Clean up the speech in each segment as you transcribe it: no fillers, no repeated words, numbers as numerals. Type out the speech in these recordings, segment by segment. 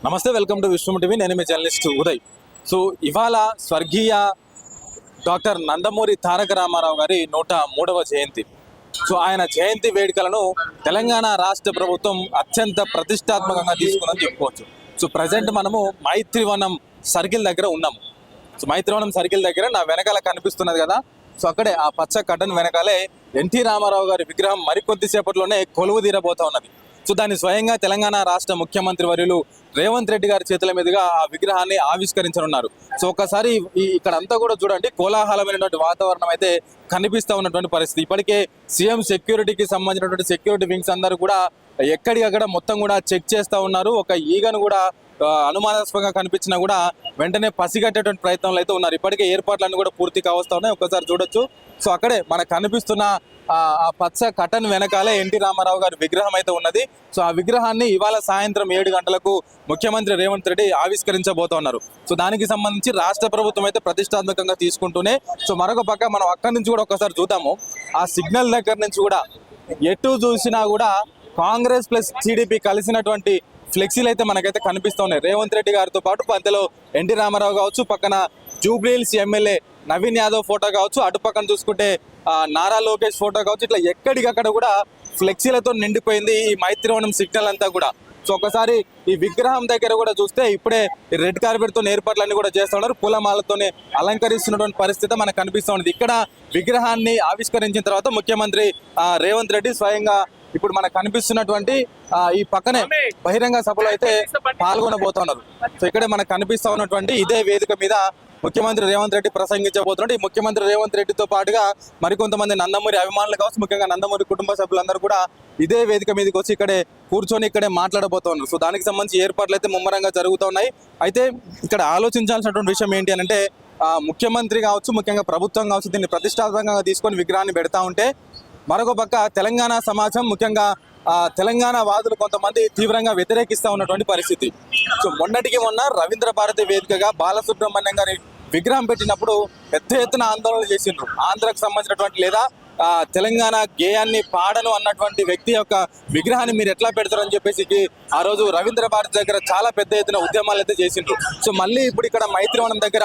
నమస్తే, welcome to Vishwam TV. నేను మీ journalist Uday. So ఇవాళ స్వర్గీయ డాక్టర్ నందమూరి తారక రామారావు గారి 103వ జయంతి. సో ఆయన జయంతి వేడుకలను తెలంగాణ రాష్ట్ర ప్రభుత్వం అత్యంత ప్రతిష్టాత్మకంగా తీసుకుందని చెప్పుకోవచ్చు. సో ప్రజెంట్ మనము మైత్రివనం సర్కిల్ దగ్గర ఉన్నాము. సో మైత్రివనం సర్కిల్ దగ్గర నా వెనకాల కనిపిస్తున్నది కదా, సో అక్కడే ఆ పచ్చ కట్టన్ వెనకాలే ఎన్టీ రామారావు గారి విగ్రహం మరికొద్దిసేపట్లోనే కొలువు తీరబోతా ఉన్నది. సో దాన్ని స్వయంగా తెలంగాణ రాష్ట్ర ముఖ్యమంత్రి వర్యులు రేవంత్ రెడ్డి గారి చేతుల మీదుగా ఆ విగ్రహాన్ని ఆవిష్కరించనున్నారు. సో ఒకసారి ఇక్కడ అంతా కూడా చూడండి, కోలాహలమైనటువంటి వాతావరణం అయితే కనిపిస్తూ ఉన్నటువంటి పరిస్థితి. ఇప్పటికే సీఎం సెక్యూరిటీకి సంబంధించినటువంటి సెక్యూరిటీ వింగ్స్ అందరూ కూడా ఎక్కడికక్కడ మొత్తం కూడా చెక్ చేస్తూ ఉన్నారు. ఒక ఈగను కూడా అనుమానాస్పదంగా కనిపించినా కూడా వెంటనే పసిగట్టేటువంటి ప్రయత్నంలో అయితే ఉన్నారు. ఇప్పటికే ఏర్పాట్లన్నీ కూడా పూర్తి కావస్తా ఉన్నాయి, ఒకసారి చూడొచ్చు. సో అక్కడే మనకు కనిపిస్తున్న ఆ పచ్చ కటన్ వెనకాలే ఎన్టీ రామారావు గారి విగ్రహం అయితే ఉన్నది. సో ఆ విగ్రహాన్ని ఇవాళ సాయంత్రం 7 గంటలకు ముఖ్యమంత్రి రేవంత్ రెడ్డి ఆవిష్కరించబోతున్నారు. సో దానికి సంబంధించి రాష్ట్ర ప్రభుత్వం అయితే ప్రతిష్టాత్మకంగా తీసుకుంటూనే, సో మరొక పక్క మనం అక్కడి నుంచి కూడా ఒకసారి చూద్దాము. ఆ సిగ్నల్ దగ్గర నుంచి కూడా ఎటు చూసినా కూడా కాంగ్రెస్ ప్లస్ టీడీపీ కలిసినటువంటి ఫ్లెక్సీలు అయితే మనకైతే కనిపిస్తూ ఉన్నాయి. రేవంత్ రెడ్డి గారితో పాటు మధ్యలో ఎన్టీ రామారావు కావచ్చు, పక్కన జూబ్లీహిల్స్ ఎమ్మెల్యే నవీన్ యాదవ్ ఫోటో కావచ్చు, అటు పక్కన చూసుకుంటే నారా లోకేష్ ఫోటో కావచ్చు, ఇట్లా ఎక్కడికక్కడ కూడా ఫ్లెక్సీలతో నిండిపోయింది ఈ మైత్రివనం సిగ్నల్ అంతా కూడా. సో ఒకసారి ఈ విగ్రహం దగ్గర కూడా చూస్తే ఇప్పుడే రెడ్ కార్పెట్తో ఏర్పాట్లన్నీ కూడా చేస్తూ ఉన్నారు. పూలమాలతోనే అలంకరిస్తున్నటువంటి పరిస్థితి మనకు కనిపిస్తూ ఉన్నది. ఇక్కడ విగ్రహాన్ని ఆవిష్కరించిన తర్వాత ముఖ్యమంత్రి రేవంత్ రెడ్డి స్వయంగా ఇప్పుడు మనకు కనిపిస్తున్నటువంటి ఈ పక్కనే బహిరంగ సభలో అయితే పాల్గొనబోతున్నారు. సో ఇక్కడే మనకు కనిపిస్తూ ఉన్నటువంటి ఇదే వేదిక మీద ముఖ్యమంత్రి రేవంత్ రెడ్డి ప్రసంగించబోతున్నాడు. ఈ ముఖ్యమంత్రి రేవంత్ రెడ్డితో పాటుగా మరికొంతమంది నందమూరి అభిమానులు కావచ్చు, ముఖ్యంగా నందమూరి కుటుంబ సభ్యులందరూ కూడా ఇదే వేదిక మీదకి వచ్చి ఇక్కడే కూర్చొని ఇక్కడే మాట్లాడబోతున్నారు. సో దానికి సంబంధించి ఏర్పాట్లు అయితే ముమ్మరంగా జరుగుతున్నాయి. అయితే ఇక్కడ ఆలోచించాల్సినటువంటి విషయం ఏంటి అని అంటే, ముఖ్యమంత్రి కావచ్చు, ముఖ్యంగా ప్రభుత్వం కావచ్చు, దీన్ని ప్రతిష్టాత్మకంగా తీసుకొని విగ్రహాన్ని పెడతా ఉంటే, మరొక పక్క తెలంగాణ సమాజం, ముఖ్యంగా తెలంగాణ వాదులు కొంతమంది తీవ్రంగా వ్యతిరేకిస్తూ ఉన్నటువంటి పరిస్థితి. సో మొన్నటికి మొన్న రవీంద్ర భారతి వేదికగా బాలసుబ్రహ్మణ్యం గారి విగ్రహం పెట్టినప్పుడు పెద్ద ఎత్తున ఆందోళన చేసిండ్రు. ఆంధ్రకు సంబంధించినటువంటి లేదా తెలంగాణ గేయాన్ని పాడను అన్నటువంటి వ్యక్తి యొక్క విగ్రహాన్ని మీరు ఎట్లా పెడతారని చెప్పేసి ఆ రోజు రవీంద్ర భారతి దగ్గర చాలా పెద్ద ఎత్తున ఉద్యమాలు అయితే చేసిండ్రు. సో మళ్ళీ ఇప్పుడు ఇక్కడ మైత్రివనం దగ్గర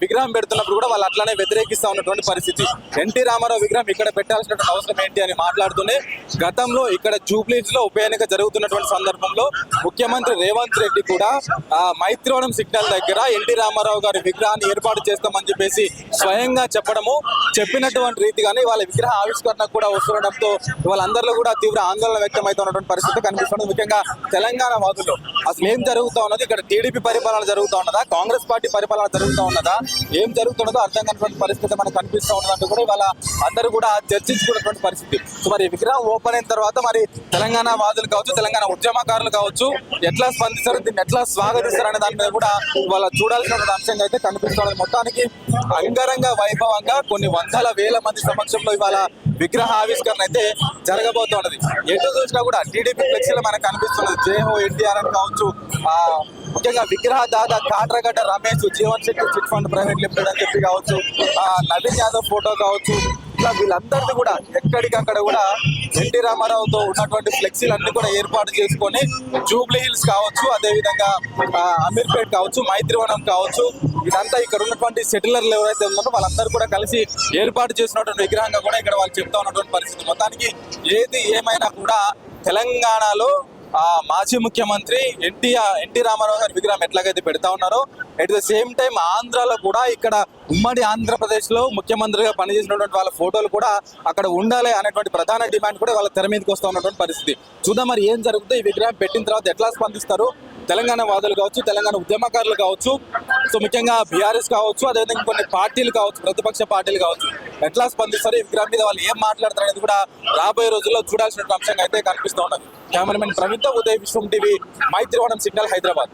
విగ్రహం పెడుతున్నప్పుడు కూడా వాళ్ళు అట్లానే వ్యతిరేకిస్తూ ఉన్నటువంటి పరిస్థితి. ఎన్టీ రామారావు విగ్రహం ఇక్కడ పెట్టాల్సినటువంటి అవసరం ఏంటి అని మాట్లాడుతూనే, గతంలో ఇక్కడ జూబ్లీహిల్స్ లో ఉప ఎన్నిక జరుగుతున్నటువంటి సందర్భంలో ముఖ్యమంత్రి రేవంత్ రెడ్డి కూడా మైత్రివనం సిగ్నల్ దగ్గర ఎన్టీ రామారావు గారి విగ్రహాన్ని ఏర్పాటు చేస్తామని చెప్పేసి స్వయంగా చెప్పినటువంటి రీతిగానే వాళ్ళ విగ్రహ ఆవిష్కరణ కూడా వస్తుండడంతో వాళ్ళందరిలో కూడా తీవ్ర ఆందోళన వ్యక్తమవుతున్నటువంటి పరిస్థితి కనిపిస్తున్నది. ముఖ్యంగా తెలంగాణ వాదుల్లో అసలు ఏం జరుగుతూ ఉన్నది, ఇక్కడ టీడీపీ పరిపాలన జరుగుతూ ఉన్నదా, కాంగ్రెస్ పార్టీ పరిపాలన జరుగుతూ ఉన్నదా, ఏం జరుగుతున్నదో అర్థం కానటువంటి పరిస్థితి మనకు కనిపిస్తూ ఉన్నదంటూ కూడా ఇవాళ అందరూ కూడా చర్చించుకున్నటువంటి పరిస్థితి. సో మరి విగ్రహం ఓపెన్ అయిన తర్వాత మరి తెలంగాణ వాదులు కావచ్చు, తెలంగాణ ఉద్యమకారులు కావచ్చు ఎట్లా స్పందిస్తారు, దీన్ని ఎట్లా స్వాగతిస్తారు అనే దాని మీద కూడా ఇవాళ చూడాల్సిన అంశంగా అయితే కనిపిస్తున్నది. మొత్తానికి అంగరంగ వైభవంగా కొన్ని వందల వేల మంది సమక్షంలో ఇవాళ విగ్రహ ఆవిష్కరణ అయితే జరగబోతున్నది. ఎటు చూసినా కూడా టీడీపీ ఫ్లెక్సీలో మనకు కనిపిస్తున్నది జేహో ఎన్టీఆర్ అని కావచ్చు, ముఖ్యంగా విగ్రహ దాదా Katragadda Ramesh, Jeevan Shetty chit fund private limited అని చెప్పి కావచ్చు, నవీన్ యాదవ్ ఫోటో కావచ్చు, ఇట్లా వీళ్ళందరినీ కూడా ఎక్కడికక్కడ కూడా ఎన్టీ రామారావుతో ఉన్నటువంటి ఫ్లెక్సీలన్నీ కూడా ఏర్పాటు చేసుకొని జూబ్లీహిల్స్ కావచ్చు, అదేవిధంగా అమీర్పేట్ కావచ్చు, మైత్రివనం కావచ్చు, ఇదంతా ఇక్కడ ఉన్నటువంటి సెటిలర్లు ఎవరైతే ఉన్నారో వాళ్ళందరూ కూడా కలిసి ఏర్పాటు చేసినటువంటి విగ్రహంగా కూడా ఇక్కడ వాళ్ళు చెప్తా ఉన్నటువంటి పరిస్థితి. మొత్తానికి ఏది ఏమైనా కూడా తెలంగాణలో మాజీ ముఖ్యమంత్రి ఎన్టీ రామారావు గారి విగ్రహం ఎట్లాగైతే పెడతా ఉన్నారో, అట్ ద సేమ్ టైం ఆంధ్రాలో కూడా ఇక్కడ ఉమ్మడి ఆంధ్రప్రదేశ్ లో ముఖ్యమంత్రిగా పనిచేసినటువంటి వాళ్ళ ఫోటోలు కూడా అక్కడ ఉండాలి అనేటువంటి ప్రధాన డిమాండ్ కూడా వాళ్ళ తెర మీదకి వస్తూ ఉన్నటువంటి పరిస్థితి. చూద్దాం మరి ఏం జరుగుతుందో, ఈ విగ్రహం పెట్టిన తర్వాత ఎట్లా స్పందిస్తారు తెలంగాణ వాదులు కావచ్చు, తెలంగాణ ఉద్యమకారులు కావచ్చు, సో ముఖ్యంగా బీఆర్ఎస్ కావచ్చు, అదేవిధంగా కొన్ని పార్టీలు కావచ్చు, ప్రతిపక్ష పార్టీలు కావచ్చు, ఎట్లా స్పందిస్తారు, ఈ విగ్రహం మీద వాళ్ళు ఏం మాట్లాడతారు అనేది కూడా రాబోయే రోజుల్లో చూడాల్సిన అంశంగా అయితే కనిపిస్తూ ఉన్నది. కెమెరామెన్ ప్రవీణ్తో ఉదయ్, విశ్వం టీవీ, మైత్రివనం సిగ్నల్, హైదరాబాద్.